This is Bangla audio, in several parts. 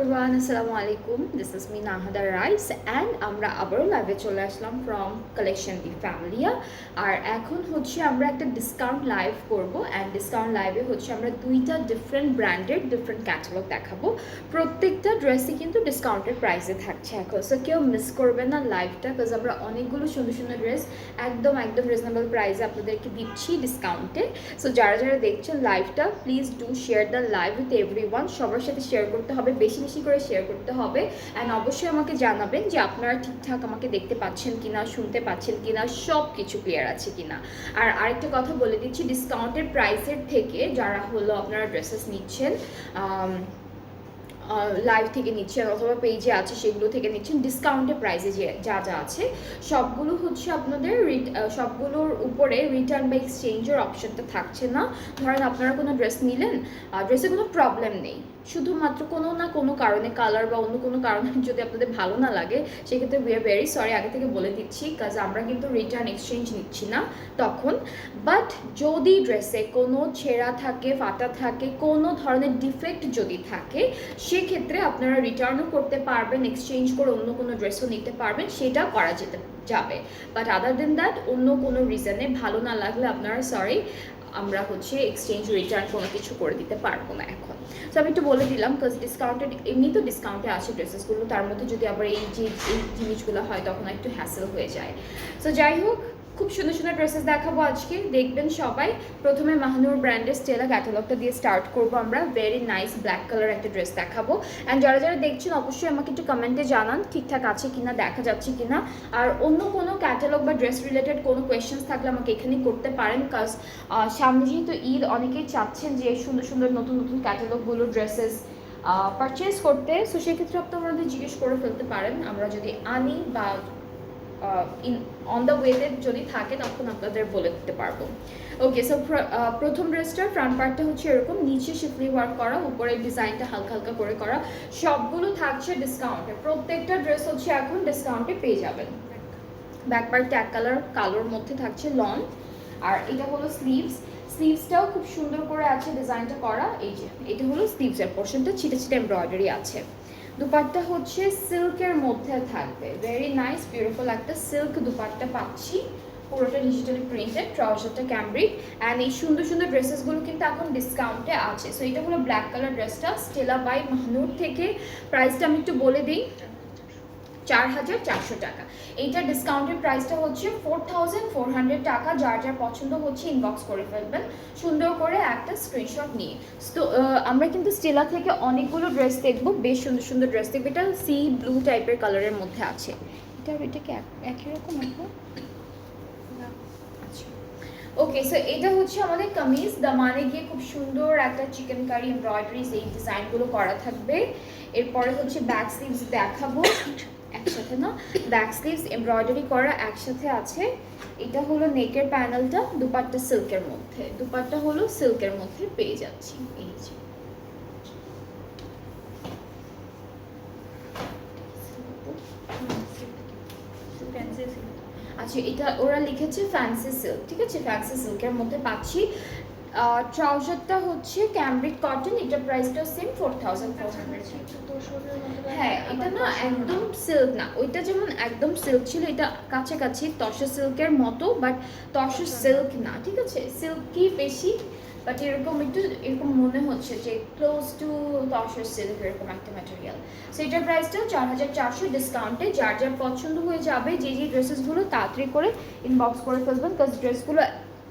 everyone, Assalamu alaikum. This is me Nahada Rice and আমরা আবারও লাইভে চলে আসলাম ফ্রম কালেকশন দি ফ্যামিলিয়া। আর এখন হচ্ছে আমরা একটা ডিসকাউন্ট লাইভ করব অ্যান্ড ডিসকাউন্ট লাইভে হচ্ছে আমরা দুইটা ডিফারেন্ট ব্র্যান্ডের ডিফারেন্ট ক্যাটালগ দেখাবো। প্রত্যেকটা ড্রেসই কিন্তু ডিসকাউন্টের প্রাইসে থাকছে এখন, সো কেউ মিস করবে না লাইভটা, বিকজ আমরা অনেকগুলো সুন্দর সুন্দর ড্রেস একদম রিজনেবল প্রাইসে আপনাদেরকে দিচ্ছি ডিসকাউন্টে। সো যারা যারা দেখছেন লাইভটা, please do share the live with everyone. সবার সাথে শেয়ার করতে হবে, বেশি বেশি করে শেয়ার করতে হবে অ্যান্ড অবশ্যই আমাকে জানাবেন যে আপনারা ঠিকঠাক আমাকে দেখতে পাচ্ছেন কিনা, শুনতে পাচ্ছেন কিনা, সব কিছু ক্লিয়ার আছে কিনা। আর আরেকটা কথা বলে দিচ্ছি, ডিসকাউন্টের প্রাইসের থেকে যারা হলো আপনারা ড্রেসেস নিচ্ছেন, লাইভ থেকে নিচ্ছেন অথবা পেজে আছে সেগুলো থেকে নিচ্ছেন, ডিসকাউন্টের প্রাইসে যে যা যা আছে সবগুলো হচ্ছে আপনাদের সবগুলোর উপরে রিটার্ন বা এক্সচেঞ্জের অপশনটা থাকছে না। ধরেন আপনারা কোনো ড্রেস নিলেন, ড্রেসে কোনো প্রবলেম নেই, শুধুমাত্র কোনো না কোনো কারণে কালার বা অন্য কোনো কারণে যদি আপনাদের ভালো না লাগে, সেক্ষেত্রে উই আর ভেরি সরি, আগে থেকে বলে দিচ্ছি, কাজ আমরা কিন্তু রিটার্ন এক্সচেঞ্জ নিচ্ছি না তখন। বাট যদি ড্রেসে কোনো ছেঁড়া থাকে, ফাটা থাকে, কোনো ধরনের ডিফেক্ট যদি থাকে, সেক্ষেত্রে আপনারা রিটার্নও করতে পারবেন, এক্সচেঞ্জ করে অন্য কোনো ড্রেসও নিতে পারবেন, সেটা করা যাবে। বাট আদার দেন দ্যাট অন্য কোনো রিজনে ভালো না লাগলে আপনারা সরি, আমরা হচ্ছে এক্সচেঞ্জ রিটার্ন কোনো কিছু করে দিতে পারবো না এখন। সো আমি একটু বলে দিলাম, বিকজ ডিসকাউন্টেড এমনি তো ডিসকাউন্টে আছে ড্রেসেসগুলো, তার মধ্যে যদি আবার এই জিনিসগুলো হয় তখন একটু হ্যাসেল হয়ে যায়। সো যাই হোক, খুব সুন্দর সুন্দর ড্রেসেস দেখাবো আজকে, দেখবেন সবাই। প্রথমে মাহনুর ব্র্যান্ডের স্টেলা ক্যাটালগটা দিয়ে স্টার্ট করবো আমরা। ভেরি নাইস ব্ল্যাক কালার একটা ড্রেস দেখাবো অ্যান্ড যারা যারা দেখছেন অবশ্যই আমাকে একটু কমেন্টে জানান ঠিকঠাক আছে কিনা, দেখা যাচ্ছে কিনা। আর অন্য কোনো ক্যাটালগ বা ড্রেস রিলেটেড কোনো কোয়েশ্চেন্স থাকলে আমাকে এখানেই করতে পারেন, কাজ সামনে যেহেতু ঈদ, অনেকেই চাচ্ছেন যে সুন্দর সুন্দর নতুন নতুন ক্যাটালগগুলো ড্রেসেস পারচেস করতে। সো সেক্ষেত্রে আপনারা জিজ্ঞেস করে ফেলতে পারেন, আমরা যদি আনি বা অন দ্য ওয়েতে যদি থাকে তখন আপনাদের বলে দিতে পারবো। ওকে, সো প্রথম ড্রেসটার ফ্রন্ট পার্টটা হচ্ছে এরকম, নিচে শিফলি ওয়ার্ক করা, উপরে ডিজাইনটা হালকা হালকা করে করা, সবগুলো থাকছে ডিসকাউন্টে। প্রত্যেকটা ড্রেস হচ্ছে এখন ডিসকাউন্টে পেয়ে যাবেন। ব্যাক পার্টটা এক কালোর মধ্যে থাকছে লং, আর এটা হলো স্লিভসটাও খুব সুন্দর করে আছে ডিজাইনটা করা। এই যে এটা হলো স্লিভসের পোর্শনটা, ছিটে ছিটে এমব্রয়ডারি আছে। দুপাট্টা হচ্ছে সিল্কের মধ্যে থাকবে, ভেরি নাইস বিউটিফুল একটা সিল্ক দুপাট্টা পাচ্ছি, পুরোটা ডিজিটালি প্রিন্টেড, ট্রাউজারটা ক্যামব্রিক অ্যান্ড এই সুন্দর সুন্দর ড্রেসেসগুলো কিন্তু এখন ডিসকাউন্টে আছে। সো এটা হলো ব্ল্যাক কালার ড্রেসটা, স্টেলা বাই মাহনুর থেকে। প্রাইসটা আমি একটু বলে দিই, 4400 টাকা। এইটার ডিসকাউন্টের প্রাইসটা হচ্ছে 4400 টাকা। যার যার পছন্দ হচ্ছে ইনবক্স করে ফেলবেন সুন্দর করে একটা স্ক্রিনশট নিয়ে। তো আমরা কিন্তু স্টেলা থেকে অনেকগুলো ড্রেস দেখবো, বেশ সুন্দর সুন্দর ড্রেস দেখবো। এটা সি ব্লু টাইপের কালারের মধ্যে আছে, এটা কি একই রকম আছে? ওকে, সো এটা হচ্ছে আমাদের কামিজ, দামানে গিয়ে খুব সুন্দর একটা চিকেন কারি এমব্রয়ডারিজ এই ডিজাইনগুলো করা থাকবে। এরপরে হচ্ছে ব্যাক স্লিভস দেখাবো একসাথে, না ব্যাক স্লিভস এমব্রয়ডারি করা একসাথে আছে। এটা হলো নেকের প্যানেলটা, দুপাট্টা সিল্কের মধ্যে, দুপাট্টা হলো সিল্কের মধ্যে পেয়ে যাচ্ছি। এই যে আচ্ছা, এটা ওরা লিখেছে ফ্যান্সি সিল্ক, ঠিক আছে, ফ্যান্সি সিল্কের মধ্যে পাচ্ছি। ট্রাউজারটা হচ্ছে ক্যামব্রিক কটন, এটা প্রাইসটা সেম 4400। হ্যাঁ, এটা না একদম সিল্ক না, ওইটা যেমন একদম সিল্ক ছিল, এটা কাছাকাছি তসর সিল্কের মতো, বাট তসর সিল্ক না, ঠিক আছে, সিল্কি বেশি, বাট এরকম একটু এরকম মনে হচ্ছে যে ক্লোজ টু তসর সিল্ক এরকম একটা ম্যাটেরিয়াল। সো এটার প্রাইসটা 4400 ডিসকাউন্টে। যার যার পছন্দ হয়ে যাবে, যে ড্রেসেসগুলো তাড়াতাড়ি করে ইনবক্স করে ফেলবেন, কাজ ড্রেসগুলো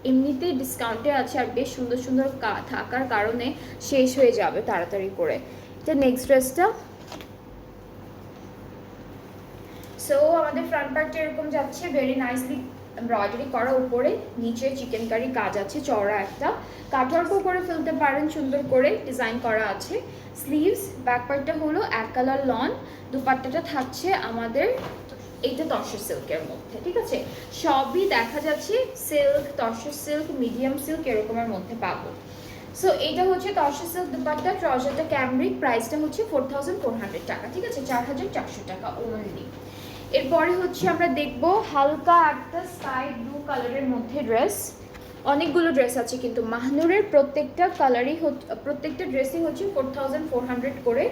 এমনিতেই ডিসকাউন্টে আছে আর বেশ সুন্দর সুন্দর থাকার কারণে শেষ হয়ে যাবে তাড়াতাড়ি করে। এটা নেক্সট ড্রেসটা। সো আমাদের ফ্রন্ট পার্টটা এরকম যাচ্ছে, ভেরি নাইসলি এমব্রয়ডারি করা, উপরে নিচে চিকেন কারি কাজ আছে, চওড়া একটা কাটওয়ার্কও করে ফেলতে পারেন, সুন্দর করে ডিজাইন করা আছে। স্লিভস, ব্যাক পার্টটা হলো এক কালার লন, দুপাট্টাটা থাকছে আমাদের এইটা তসর সিল্কের মধ্যে, ঠিক আছে, সবই দেখা যাচ্ছে silk, tussar silk, medium silk এরকমের মধ্যে পাবো। সো এইটা হচ্ছে তসর সিল্ক দুপাট্টা, ট্রাউজারটা ক্যামব্রিক, প্রাইসটা হচ্ছে 4400 টাকা, ঠিক আছে, 4400 টাকা ওনলি। এরপরে হচ্ছে আমরা দেখবো হালকা একটা স্কাই ব্লু কালারের মধ্যে ড্রেস, অনেকগুলো ড্রেস আছে কিন্তু মাহনুরের প্রত্যেকটা কালারই প্রত্যেকটা ড্রেসই হচ্ছে 4400 করে।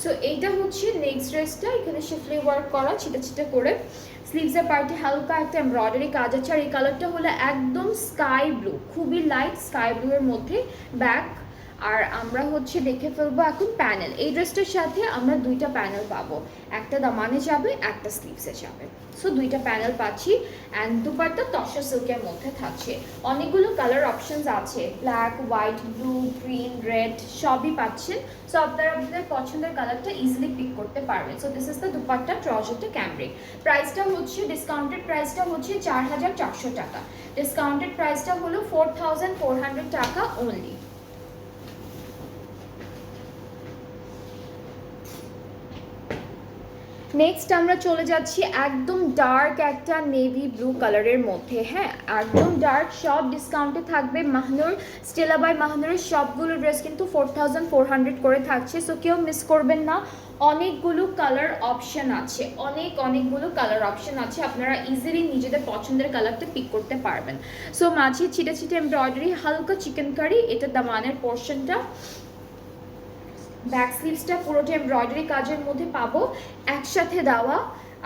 সো এইটা হচ্ছে নেক্সট ড্রেসটা, এখানে শিফলি ওয়ার্ক করা ছিটা ছিটা করে, স্লিভসের পার্টে হালকা একটা এমব্রয়ডারি কাজ আছে। আর এই কালারটা হলো একদম স্কাই ব্লু, খুবই লাইট স্কাই ব্লু এর মধ্যে ব্যাক। আর আমরা হচ্ছে দেখে ফেলবো এখন প্যানেল। এই ড্রেসটার সাথে আমরা দুইটা প্যানেল পাবো, একটা দামানে যাবে, একটা স্লিভসে যাবে। সো দুইটা প্যানেল পাচ্ছি। অ্যান্ড দুপাট্টা তসর সিল্কের মধ্যে থাকছে। অনেকগুলো কালার অপশনস আছে, black, white, blue, green, red সবই পাচ্ছেন। সো আপনারা আপনাদের পছন্দের কালারটা ইজিলি পিক করতে পারবেন। So this is the dupatta, ট্রাউজারটা ক্যামব্রিক। প্রাইসটা হচ্ছে, ডিসকাউন্টেড প্রাইসটা হচ্ছে 4400 টাকা। ডিসকাউন্টেড প্রাইসটা হলো 4400 টাকা অনলি। নেক্সট আমরা চলে যাচ্ছি একদম ডার্ক একটা নেভি ব্লু কালারের মধ্যে। হ্যাঁ, একদম ডার্ক, সব ডিসকাউন্টে থাকবে। মাহনুর, স্টেলা বাই মাহনুরের সবগুলো ড্রেস কিন্তু 4400 করে থাকছে। সো কেউ মিস করবেন না। অনেকগুলো কালার অপশন আছে, অনেকগুলো কালার অপশন আছে, আপনারা ইজিলি নিজেদের পছন্দের কালারটা পিক করতে পারবেন। সো মাঝে ছিটে ছিটে এমব্রয়ডারি, হালকা চিকেন কারি, এটা দামানের পোর্শনটা। ব্যাক স্লিভসটা পুরোটা এমব্রয়ডারি কাজের মধ্যে পাবো একসাথে দেওয়া।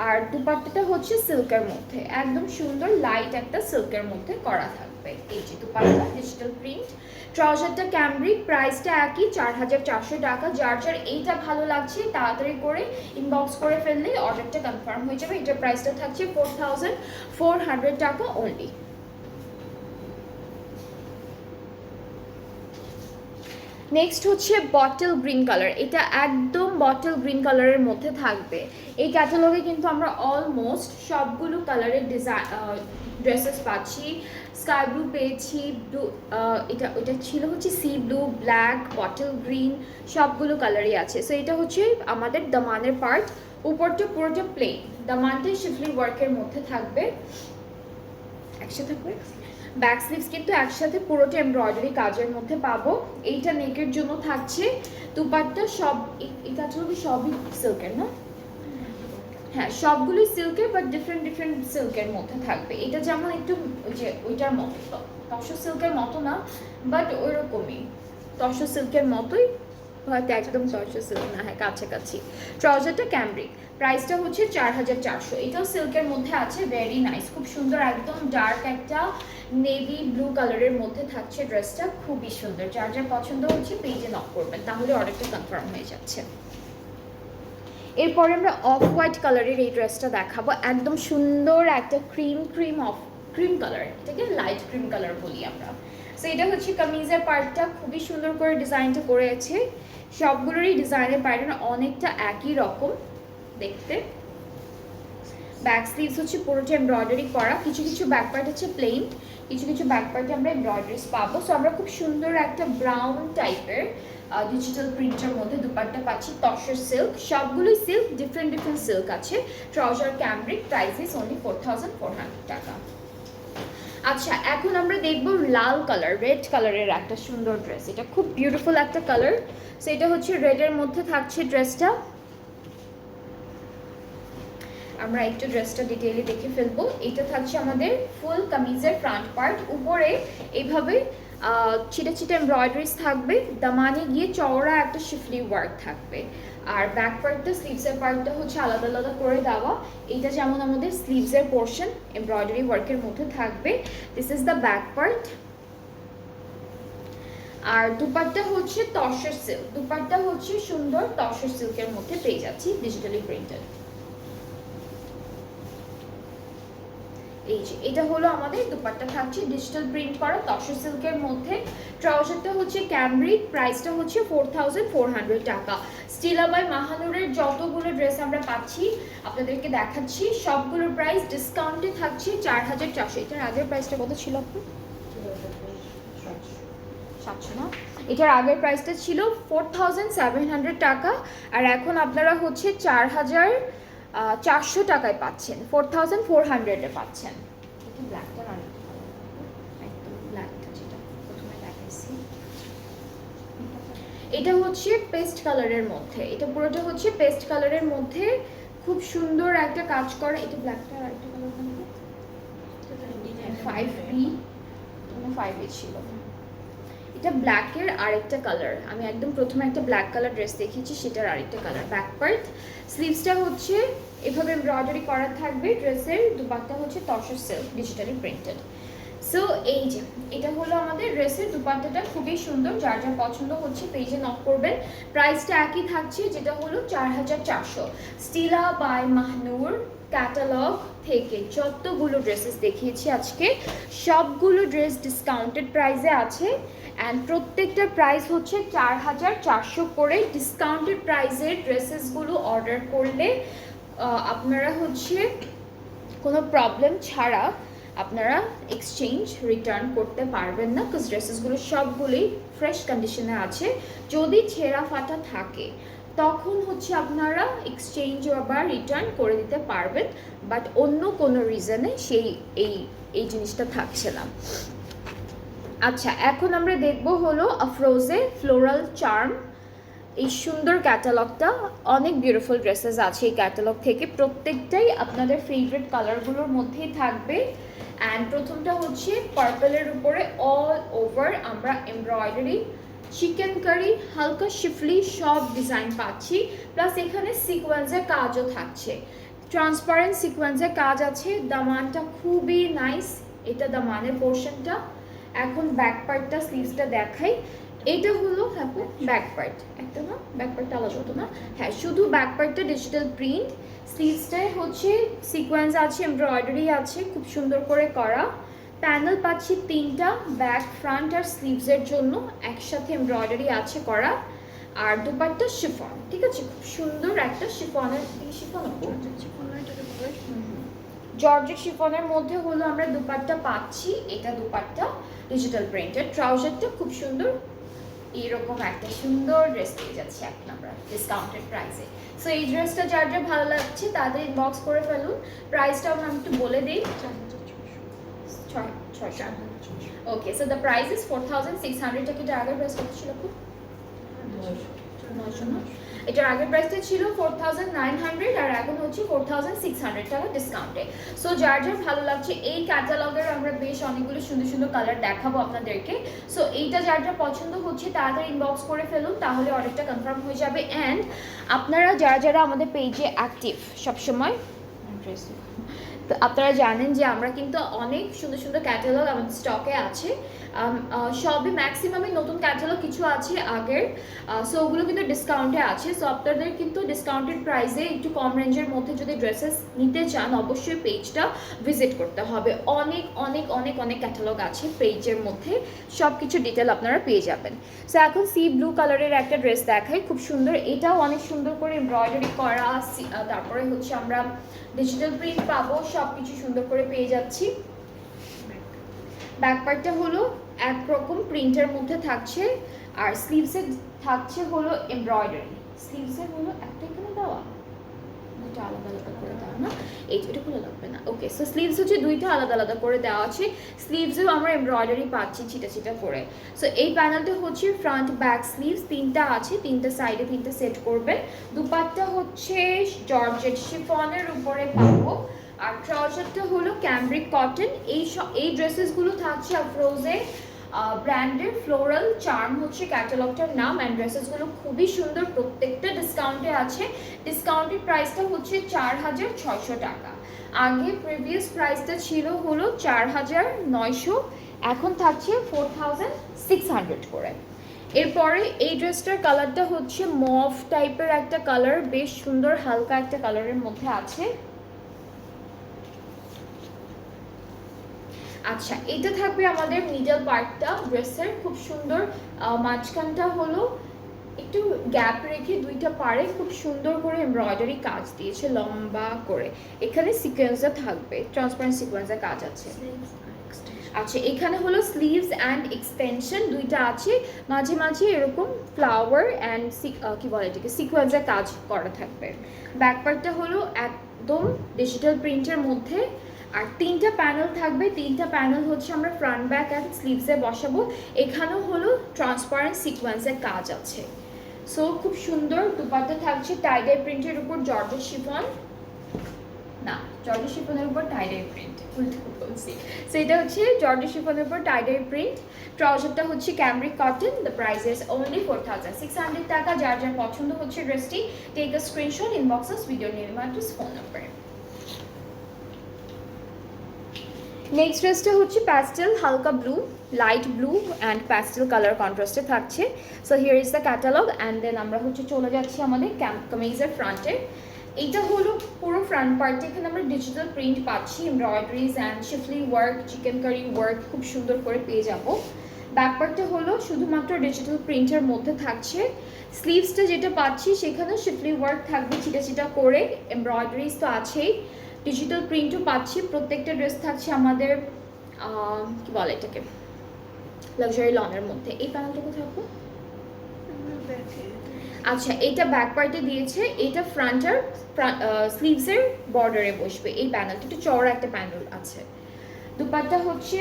আর দুপাট্টাটা হচ্ছে সিল্কের মধ্যে, একদম সুন্দর লাইট একটা সিল্কের মধ্যে করা থাকবে। এই যে দুপাট্টা, ডিজিটাল প্রিন্ট। ট্রাউজারটা ক্যামব্রিক, প্রাইসটা একই 4400 টাকা। যার যার এইটা ভালো লাগছে তাড়াতাড়ি করে ইনবক্স করে ফেললে অর্ডারটা কনফার্ম হয়ে যাবে। এটার প্রাইসটা থাকছে 4400 টাকা অনলি। নেক্সট হচ্ছে বটল গ্রিন কালার, এটা একদম বটল গ্রিন কালারের মধ্যে থাকবে। এই ক্যাটালগে কিন্তু আমরা অলমোস্ট সবগুলো কালারের ড্রেসেস পাচ্ছি। স্কাই ব্লু পেয়েছি, ব্লু, এটা ছিল হচ্ছে C blue, black, bottle green, সবগুলো কালারই আছে। সো এটা হচ্ছে আমাদের দামানের পার্ট, উপরটা পুরোটা প্লেন, দামানটা শিফলি ওয়ার্কের মধ্যে থাকবে একসাথে থাকবে। ব্যাক স্লিভস কিন্তু একসাথে পুরোটা এমব্রয়ডারি কাজের মধ্যে পাবো। এইটা নেকের জন্য থাকছে। দুপাট্টা সব এই কাজগুলো সবই সিল্কের না? হ্যাঁ, সবগুলোই সিল্কের, বাট ডিফারেন্ট ডিফারেন্ট সিল্কের মধ্যে থাকবে। এটা যেমন একটু ওই যে ওইটার মতো, তসর সিল্কের মতো না, বাট ওইরকমই তসর সিল্কের মতোই, হয়তো একদম তসর সিল্ক না, হ্যাঁ কাছাকাছি। ট্রাউজারটা ক্যামব্রিক, প্রাইসটা হচ্ছে 4400। এটাও সিল্কের মধ্যে আছে, ভেরি নাইস, খুব সুন্দর, একদম ডার্ক একটা নেভি ব্লু কালারের মধ্যে থাকছে ড্রেসটা, খুবই সুন্দর। যার যার পছন্দ হচ্ছে পেজে নক করবেন, তাহলে অর্ডারটা কনফার্ম হয়ে যাচ্ছে। এরপরে আমরা অফ হোয়াইট কালারের এই ড্রেসটা দেখাবো, একদম সুন্দর একটা ক্রিম কালার, এটাকে লাইট ক্রিম কালার বলি আমরা। সো এটা হচ্ছে কামিজের পার্টটা, খুবই সুন্দর করে ডিজাইনটা করেছে। সবগুলোরই ডিজাইনের প্যাটার্ন অনেকটা একই রকম দেখতে। ব্যাক স্লিভস হচ্ছে পুরোটা এমব্রয়ডারি করা, কিছু কিছু ব্যাক পার্ট হচ্ছে প্লেন, কিছু কিছু ব্যাক পার্টে আমরা এমব্রয়ডারিজ পাবো। সো আমরা খুব সুন্দর একটা ব্রাউন টাইপের ডিজিটাল প্রিন্টের মধ্যে দুপাট্টা পাচ্ছি, তসর সিল্ক, সবগুলোই সিল্ক, ডিফারেন্ট ডিফারেন্ট সিল্ক আছে। Trouser cambric, price is only 4400 টাকা। আচ্ছা, এখন আমরা দেখবো লাল কালার, রেড কালারের একটা সুন্দর ড্রেস, এটা খুব বিউটিফুল একটা কালার। সো এটা হচ্ছে রেডের মধ্যে থাকছে ড্রেসটা। আমরা একটু ড্রেসটা ডিটেইলি দেখে ফেলবো। এটা থাকছে আমাদের ফুল কামিজের ফ্রন্ট পার্ট, উপরে এইভাবে ছিটে ছিটে এমব্রয়ডারিজ থাকবে, দামানে গিয়ে চওড়া একটা শিফলি ওয়ার্ক থাকবে। আর ব্যাক পার্টটা, স্লিভসের পার্টটা হচ্ছে আলাদা আলাদা করে দেওয়া। এইটা যেমন আমাদের স্লিভসের পোর্শন এমব্রয়ডারি ওয়ার্কের মধ্যে থাকবে। This is the back part. আর দুপাট্টা হচ্ছে তসর সিল্ক, দুপাট্টা হচ্ছে সুন্দর তসর সিল্কের মধ্যে পেয়ে যাচ্ছি, ডিজিটালি প্রিন্টেড। এই যে এটা হলো আমাদের দুপাট্টা, থাকছে ডিজিটাল প্রিন্ট করা তসর সিল্কের মধ্যে। ট্রাউজারটা হচ্ছে ক্যামব্রিক, প্রাইসটা হচ্ছে 4400 টাকা। স্টিলা বাই মাহানুরের যতগুলো ড্রেস আমরা পাচ্ছি আপনাদেরকে দেখাচ্ছি, সবগুলোর প্রাইস ডিসকাউন্টে থাকছে 4400। এটার আগের প্রাইসটা কত ছিল আপু? 700 না? এটার আগের প্রাইসটা ছিল 4700 টাকা, আর এখন আপনারা হচ্ছে 4400 টাকায় পাচ্ছেন, 4400-এ পাচ্ছেন। এটা ব্ল্যাকটা আর একদম ব্ল্যাকটা যেটা প্রথমে দেখাইছি, এটা হচ্ছে পেস্ট কালারের মধ্যে, এটা পুরোটা হচ্ছে পেস্ট কালারের মধ্যে, খুব সুন্দর একটা কাজ করা। এটা ব্ল্যাকটা আর একটা কালার 5B, 5 ছিল। এটা ব্ল্যাকের আরেকটা কালার, আমি একদম প্রথমে একটা ব্ল্যাক কালার ড্রেস দেখিয়েছি, সেটার আরেকটা কালার। ব্যাক পার্ট, স্লিভসটা হচ্ছে এভাবে এমব্রয়ডারি করা থাকবে, ড্রেসের দুপাট্টা হচ্ছে tussar silk digitally printed. So এই যে এটা হলো আমাদের ড্রেসের দুপাট্টাটা, খুবই সুন্দর। যার যার পছন্দ হচ্ছে পেজে নক করবেন। প্রাইসটা একই থাকছে, যেটা হলো 4400। স্টিলা বাই মাহনুর ক্যাটালগ থেকে যতগুলো ড্রেসেস দেখিয়েছি আজকে, সবগুলো ড্রেস ডিসকাউন্টেড প্রাইসে আছে। অ্যান্ড প্রত্যেকটা প্রাইস হচ্ছে 4400 করে। ডিসকাউন্টেড প্রাইসের ড্রেসেসগুলো অর্ডার করলে আপনারা হচ্ছে কোনো প্রবলেম ছাড়া আপনারা এক্সচেঞ্জ রিটার্ন করতে পারবেন না, বিকজ ড্রেসেসগুলো সবগুলোই ফ্রেশ কন্ডিশনে আছে। যদি ছেঁড়া ফাটা থাকে তখন হচ্ছে আপনারা এক্সচেঞ্জ বা রিটার্ন করে দিতে পারবেন, বাট অন্য কোনো রিজনে এই জিনিসটা থাকছে না। আচ্ছা, এখন আমরা দেখব হলো আফরোজে ফ্লোরাল চার্ম। এই সুন্দর ক্যাটালগটা, অনেক বিউটিফুল ড্রেসেস আছে এই ক্যাটালগ থেকে, প্রত্যেকটাই আপনাদের ফেভারিট কালারগুলোর মধ্যেই থাকবে। অ্যান্ড প্রথমটা হচ্ছে পার্পলের উপরে অল ওভার আমরা এমব্রয়ডারি, চিকেন কারি, হালকা শিফলি সব ডিজাইন পাচ্ছি, প্লাস এখানে সিকোয়েন্সের কাজও থাকছে, ট্রান্সপারেন্ট সিকোয়েন্সের কাজ আছে। দামানটা খুবই নাইস, এটা দামানের পোর্শনটা। এখন ব্যাক পার্টটা, স্লিভসটা দেখাই। এটা হলো আপু ব্যাক পার্ট, একটা না ব্যাক পার্টটা আলাদা হতো না, হ্যাঁ শুধু ব্যাক পার্টটা ডিজিটাল প্রিন্ট। স্লিভসটায় হচ্ছে সিকোয়েন্স আছে, এমব্রয়ডারি আছে, খুব সুন্দর করে করা। প্যানেল পাচ্ছি 3টা, ব্যাক, ফ্রন্ট আর স্লিভসের জন্য একসাথে এমব্রয়ডারি আছে করা। আর দুপাট্টা শিফন, ঠিক আছে, খুব সুন্দর একটা শিফনের, জর্জেট শিফনের মধ্যে হলো আমরা দুপাট্টা পাচ্ছি। এটা দুপাট্টা ডিজিটাল প্রিন্টেড, ট্রাউজারটা খুব সুন্দর। এরকম একটা সুন্দর ড্রেস পেয়ে যাচ্ছি এখন আমরা ডিসকাউন্টেড প্রাইসে। সো এই ড্রেসটা যার যার ভালো লাগছে তাদের ইনবক্স করে ফেলুন। প্রাইসটাও আমি একটু বলে দিই, 600। ওকে, সো দ্য প্রাইস ইজ 4600 টাকা। এটার আগের প্রাইস কত ছিল? 900 না? এটার আগের প্রাইসটা ছিল 4900 আর এখন হচ্ছে 4600 টাকা ডিসকাউন্টে। সো যার যার ভালো লাগছে, এই ক্যাটালগের আমরা বেশ অনেকগুলো সুন্দর সুন্দর কালার দেখাবো আপনাদেরকে। সো এইটা যার যার পছন্দ হচ্ছে তাড়াতাড়ি ইনবক্স করে ফেলুন, তাহলে অর্ডারটা কনফার্ম হয়ে যাবে। অ্যান্ড আপনারা যারা যারা আমাদের পেজে অ্যাক্টিভ সবসময়, তো আপনারা জানেন যে আমরা কিন্তু অনেক সুন্দর সুন্দর ক্যাটালগ আমাদের স্টকে আছে। সবই ম্যাক্সিমামই নতুন ক্যাটালগ, কিছু আছে আগের। সো ওগুলো কিন্তু ডিসকাউন্টে আছে। সো আপনাদের কিন্তু ডিসকাউন্টেড প্রাইসে একটু কম রেঞ্জের মধ্যে যদি ড্রেসেস নিতে চান, অবশ্যই পেজটা ভিজিট করতে হবে। অনেক অনেক অনেক অনেক ক্যাটালগ আছে পেজের মধ্যে, সব কিছু ডিটেল আপনারা পেয়ে যাবেন। সো এখন সি ব্লু কালারের একটা ড্রেস দেখাই, খুব সুন্দর। এটাও অনেক সুন্দর করে এমব্রয়ডারি করা, তারপরে হচ্ছে আমরা ডিজিটাল প্রিন্ট পাবো, সব কিছু সুন্দর করে পেয়ে যাচ্ছি। ব্যাক পার্টটা হলো একরকম প্রিন্টের মধ্যে থাকছে, আর স্লিভসে থাকছে হলো এমব্রয়ডারি। স্লিভসে হলো একটা এখানে দেওয়া, দুইটা আলাদা আলাদা করে দেওয়া না, এটা খুলে লাগবে না। ওকে, সো স্লিভস হচ্ছে দুইটা আলাদা আলাদা করে দেওয়া আছে। স্লিভসেও আমরা এমব্রয়ডারি পাচ্ছি ছিটা ছিটা করে। সো এই প্যানেলটা হচ্ছে ফ্রন্ট ব্যাক স্লিভস 3টা আছে, 3টা সাইডে 3টা সেট করবেন। দুপাট্টা হচ্ছে জর্জেট শিফনের উপরে পাবো, আর ট্রাউজারটা হলো ক্যামব্রিক কটন। এই ড্রেসেসগুলো থাকছে আফরোজে ব্র্যান্ডের, ফ্লোরাল চার্ম হচ্ছে ক্যাটালগটার নাম। অ্যান্ড ড্রেসেসগুলো খুবই সুন্দর, প্রত্যেকটা ডিসকাউন্টে আছে। ডিসকাউন্টেড প্রাইসটা হচ্ছে 4600 টাকা। আগে প্রিভিয়াস প্রাইসটা ছিল হলো 4900, এখন থাকছে 4600 করে। এরপরে এই ড্রেসটার কালারটা হচ্ছে মভ টাইপের একটা কালার, বেশ সুন্দর হালকা একটা কালারের মধ্যে আছে। আচ্ছা, এটা থাকবে আমাদের মিডল পার্টটা ড্রেসের, খুব সুন্দর। মাঝখানটা হলো একটু গ্যাপ রেখে দুইটা পাড়ে খুব সুন্দর করে এমব্রয়ডারি কাজ দিয়েছে লম্বা করে। এখানে সিকোয়েন্সটা থাকবে, ট্রান্সপারেন্ট সিকোয়েন্সের কাজ আছে। আচ্ছা, এখানে হলো স্লিভস অ্যান্ড এক্সটেনশন দুইটা আছে, মাঝে মাঝে এরকম ফ্লাওয়ার অ্যান্ড কি বলে এটাকে, সিকোয়েন্সের কাজ করা থাকবে। ব্যাক পার্টটা হলো একদম ডিজিটাল প্রিন্টের মধ্যে, আর 3টা প্যানেল থাকবে। 3টা প্যানেল হচ্ছে আমরা ফ্রন্ট ব্যাক অ্যান্ড স্লিভসে বসাবো। এখানেও হলো ট্রান্সপারেন্ট সিকোয়েন্সের কাজ আছে। সো খুব সুন্দর দুপাট্টা থাকছে টাই ডাই প্রিন্টের উপর জর্জেট শিফন, না জর্জেট শিফনের উপর টাইডাই প্রিন্ট, উল্টো বলছি। সো এটা হচ্ছে জর্জেট শিফনের উপর টাইডাই প্রিন্ট। ট্রাউজারটা হচ্ছে cambric cotton. The price is only 4600 টাকা। যার যার পছন্দ হচ্ছে ড্রেসটি, take a screenshot, inbox us with your name, address, phone number. Next ড্রেসটা হচ্ছে প্যাস্টেল, হালকা blue, light blue and pastel colour কন্ট্রাস্টে থাকছে। So here is the catalogue and then আমরা হচ্ছে চলে যাচ্ছি আমাদের কামিজের ফ্রন্টে। এইটা হলো পুরো ফ্রন্ট পার্টে, এখানে আমরা ডিজিটাল প্রিন্ট পাচ্ছি, embroideries and schiffli work, chikankari work খুব সুন্দর করে পেয়ে যাবো। ব্যাক পার্টটা হলো শুধুমাত্র ডিজিটাল প্রিন্টের মধ্যে থাকছে। স্লিভসটা যেটা পাচ্ছি সেখানে শিফলি ওয়ার্ক থাকবে চিটা চিটা করে, এমব্রয়ডারিজ তো আছেই, ডিজিটাল প্রিন্টও পাচ্ছি। প্রত্যেকটা ড্রেস থাকছে আমাদের কি বলে এটাকে, লাক্সারি লনের মধ্যে। এই প্যানেলটা কোথায় আপু? আচ্ছা, এটা ব্যাক পার্টে দিয়েছে, এটা ফ্রন্টার স্লিভসের বর্ডারে বসবে। এই প্যানেলটা একটু চওড়া একটা প্যানেল আছে। দুপাট্টা হচ্ছে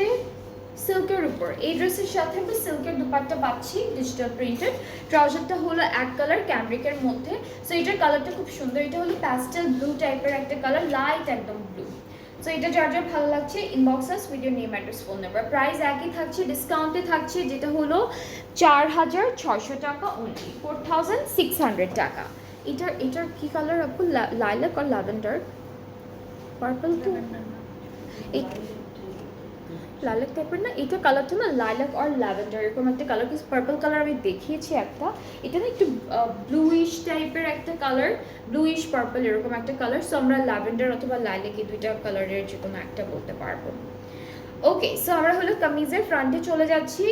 সিল্কের উপর, এই ড্রেসের সাথে আমরা সিল্কের দুপাট্টা পাচ্ছি ডিজিটাল প্রিন্টেড। ট্রাউজারটা হলো এক কালার ক্যামব্রিকের মধ্যে। সো এটার কালারটা খুব সুন্দর, এটা হলো প্যাস্টেল ব্লু টাইপের একটা কালার, লাইট একদম ব্লু। সো এটা যার যার ভালো লাগছে inbox us with your name, address, phone number. Price একই থাকছে, ডিসকাউন্টে থাকছে, যেটা হলো 4600 টাকা অনলি, 4600 টাকা। এটার কি কালার আপু? লাইলাক আর ল্যাভেন্ডার? পার্পল তো লাইলাক টাইপের না, এটা কালারটা না লাইলাক আর ল্যাভেন্ডার এরকম একটা কালার। কিন্তু পার্পল কালার আমি দেখিয়েছি একটা, এটা না একটু ব্লুইশ টাইপের একটা কালার, ব্লুইশ পার্পল এরকম একটা কালার। সো আমরা ল্যাভেন্ডার অথবা লাইলাক এই দুইটা কালারের যে কোনো একটা বলতে পারবো। ওকে, সো আমরা হলো কামিজের ফ্রন্টে চলে যাচ্ছি।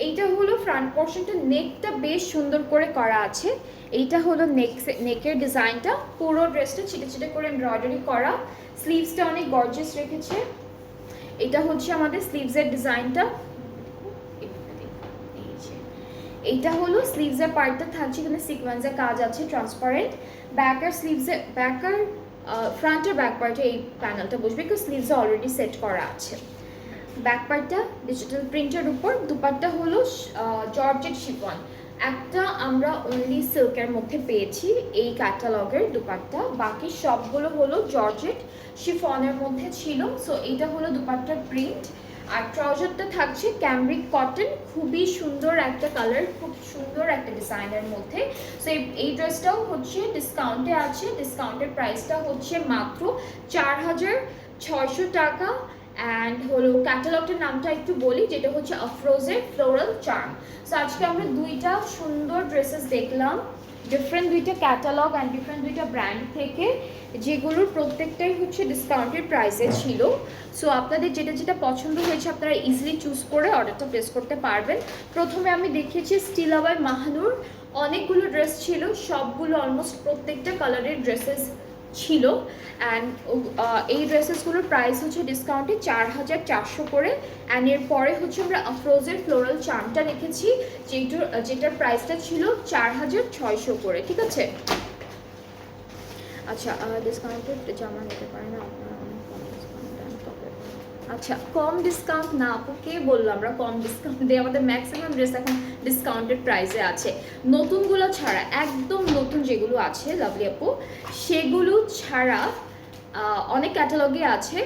এইটা হলো ফ্রন্ট পোর্শনটা, নেকটা বেশ সুন্দর করে করা আছে। এইটা হলো নেকের ডিজাইনটা, পুরো ড্রেসটা ছিটে ছিটে করে এমব্রয়ডারি করা। স্লিভসটা অনেক গর্জিয়াস রেখেছে। এটা হচ্ছে আমাদের স্লিভসের ডিজাইনটা, এইটা হলো স্লিভসের পার্টটা থাকছে, এখানে সিকোয়েন্সের কাজ আছে, ট্রান্সপারেন্ট। ব্যাকার স্লিভসে ব্যাকার ফ্রন্টের ব্যাক পার্টে এই প্যানেলটা বসবে, বিকজ স্লিভসে অলরেডি সেট করা আছে। ব্যাক পার্টটা ডিজিটাল প্রিন্টের উপর। দুপাট্টা হলো জর্জেট শিফন, একটা আমরা অনলি সিল্কের মধ্যে পেয়েছি এই ক্যাটালগের দুপাট্টা, বাকি সবগুলো হলো জর্জেট শিফনের মধ্যে ছিল। সো এইটা হলো দুপাট্টার প্রিন্ট। আর ট্রাউজারটা থাকছে ক্যামব্রিক কটন, খুবই সুন্দর একটা কালার, খুব সুন্দর একটা ডিজাইনের মধ্যে। সো এই ড্রেসটাও হচ্ছে ডিসকাউন্টে আছে, ডিসকাউন্টের প্রাইসটা হচ্ছে মাত্র 4600 টাকা। অ্যান্ড হলো ক্যাটালগটার নামটা একটু বলি, যেটা হচ্ছে আফরোজের ফ্লোরাল চার্ম। সো আজকে আমরা দুইটা সুন্দর ড্রেসেস দেখলাম, ডিফারেন্ট দুইটা ক্যাটালগ অ্যান্ড ডিফারেন্ট দুইটা ব্র্যান্ড থেকে, যেগুলোর প্রত্যেকটাই হচ্ছে ডিসকাউন্টেড প্রাইসে ছিল। সো আপনাদের যেটা যেটা পছন্দ হয়েছে আপনারা ইজিলি চুজ করে অর্ডারটা প্লেস করতে পারবেন। প্রথমে আমি দেখিয়েছি স্টিলা বাই মাহানুর, অনেকগুলো ড্রেস ছিল, সবগুলো অলমোস্ট প্রত্যেকটা কালারের ড্রেসেস ছিল। অ্যান্ড এই ড্রেসেসগুলোর প্রাইস হচ্ছে ডিসকাউন্টে 4400 করে। অ্যান্ড এরপরে হচ্ছে আমরা আফরোজের ফ্লোরাল চার্মটা রেখেছি, যেটার প্রাইসটা ছিল 4600 করে, ঠিক আছে? আচ্ছা, ডিসকাউন্টেড জামা নিতে পারেন না আপনারা, অনেক কম ডিসকাউন্ট দেন তবে। আচ্ছা, কম ডিসকাউন্ট না আপু, কে বললো আমরা কম ডিসকাউন্ট দিই? আমাদের ম্যাক্সিমাম ড্রেস এখন ডিসকাউন্টেড প্রাইসে আছে, নতুনগুলো ছাড়া, একদম নতুন যেগুলো আছে লাভলি আপু সেগুলো ছাড়া অনেক ক্যাটালগে আছে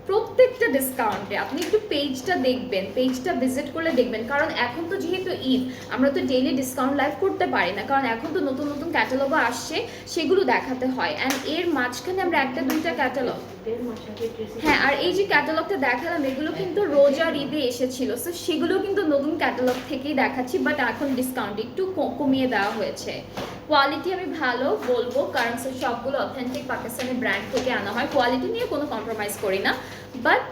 প্রত্যেকটা ডিসকাউন্টে। আপনি একটু পেজটা দেখবেন, পেজটা ভিজিট করলে দেখবেন, কারণ এখন তো যেহেতু ঈদ আমরা তো ডেইলি ডিসকাউন্ট লাইভ করতে পারি না, কারণ এখন তো নতুন নতুন ক্যাটালগও আসছে, সেগুলো দেখাতে হয়। অ্যান্ড এর মাঝখানে আমরা একটা দুইটা ক্যাটালগ, হ্যাঁ, আর এই যে ক্যাটালগটা দেখালাম এগুলো কিন্তু রোজার ঈদে এসেছিল, সো সেগুলো কিন্তু নতুন ক্যাটালগ থেকেই দেখাচ্ছি, বাট এখন ডিসকাউন্ট একটু কমিয়ে দেওয়া হয়েছে। কোয়ালিটি আমি ভালো বলবো, কারণ সবগুলো অথেন্টিক পাকিস্তানি ব্র্যান্ড থেকে আনা হয়, কোয়ালিটি নিয়ে কোনো কম্প্রোমাইজ করি না, বাট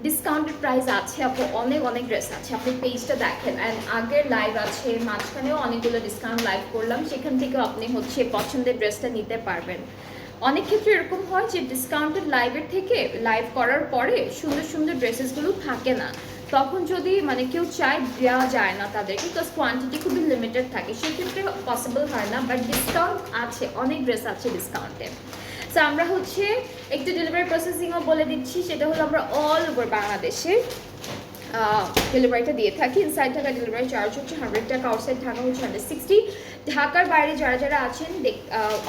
ডিসকাউন্টেড প্রাইস আছে আপু, অনেক অনেক ড্রেস আছে, আপনি পেজটা দেখেন। অ্যান্ড আগের লাইভ আছে, মাঝখানেও অনেকগুলো ডিসকাউন্ট লাইভ করলাম, সেখান থেকেও আপনি হচ্ছে পছন্দের ড্রেসটা নিতে পারবেন। অনেক ক্ষেত্রে এরকম হয় যে ডিসকাউন্টেড লাইভের থেকে লাইভ করার পরে সুন্দর সুন্দর ড্রেসেসগুলো থাকে না, তখন যদি মানে কেউ চায় দেওয়া যায় না তাদেরকে, বিকজ কোয়ান্টিটি খুবই লিমিটেড থাকে, সেক্ষেত্রে পসিবল হয় না, বাট ডিসকাউন্ট আছে, অনেক ড্রেস আছে ডিসকাউন্টে। সো আমরা হচ্ছে একটু ডেলিভারি প্রসেসিংও বলে দিচ্ছি, সেটা হলো আমরা অল ওভার বাংলাদেশে ডেলিভারিটা দিয়ে থাকি। ইনসাইড ঢাকা ডেলিভারি চার্জ হচ্ছে 100 টাকা, আউটসাইড ঢাকা হচ্ছে 160। ঢাকার বাইরে যারা যারা আছেন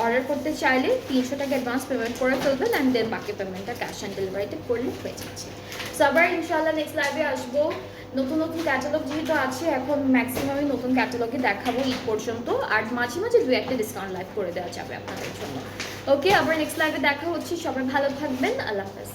অর্ডার করতে চাইলে 300 টাকা অ্যাডভান্স পেমেন্ট করে ফেলবেন, অ্যান্ড দেন বাকি পেমেন্টটা ক্যাশ অন ডেলিভারিতে করলে হয়ে যাচ্ছে। সো আবার ইনশাআল্লাহ নেক্সট লাইভে আসবো। নতুন নতুন ক্যাটালগ যেহেতু আছে, এখন ম্যাক্সিমামই নতুন ক্যাটালগে দেখাবো ঈদ পর্যন্ত, আর মাঝে মাঝে 2-1টা ডিসকাউন্ট লাইভ করে দেওয়া যাবে আপনাদের জন্য। ওকে, আবার নেক্সট লাইভে দেখা হচ্ছে। সবাই ভালো থাকবেন, আল্লাহ হাফেজ।